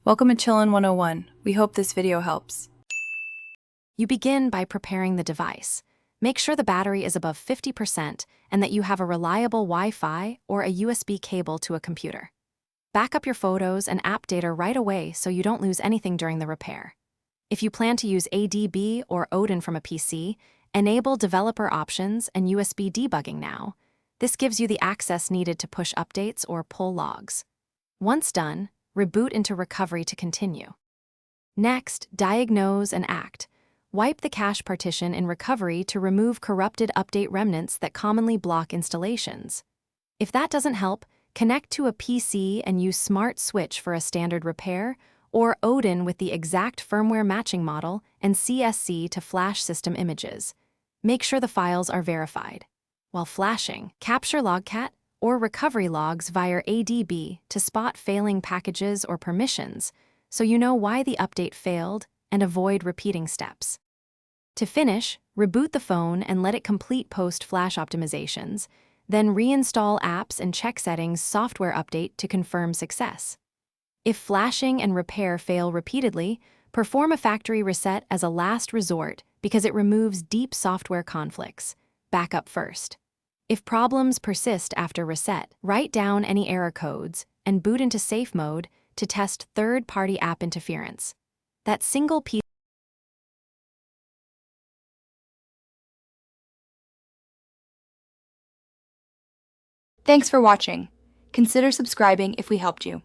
Welcome to Chillin' 101. We hope this video helps. You begin by preparing the device. Make sure the battery is above 50% and that you have a reliable Wi-Fi or a USB cable to a computer. Back up your photos and app data right away so you don't lose anything during the repair. If you plan to use ADB or Odin from a PC, enable developer options and USB debugging now. This gives you the access needed to push updates or pull logs. Once done, reboot into recovery to continue. Next, diagnose and act. Wipe the cache partition in recovery to remove corrupted update remnants that commonly block installations. If that doesn't help, connect to a PC and use Smart Switch for a standard repair, or Odin with the exact firmware matching model and CSC to flash system images. Make sure the files are verified. While flashing, capture logcat or recovery logs via ADB to spot failing packages or permissions, so you know why the update failed and avoid repeating steps. To finish, reboot the phone and let it complete post-flash optimizations, then reinstall apps and check settings software update to confirm success. If flashing and repair fail repeatedly, perform a factory reset as a last resort because it removes deep software conflicts. Backup first. If problems persist after reset, write down any error codes and boot into safe mode to test third-party app interference. That single piece. Thanks for watching. Consider subscribing if we helped you.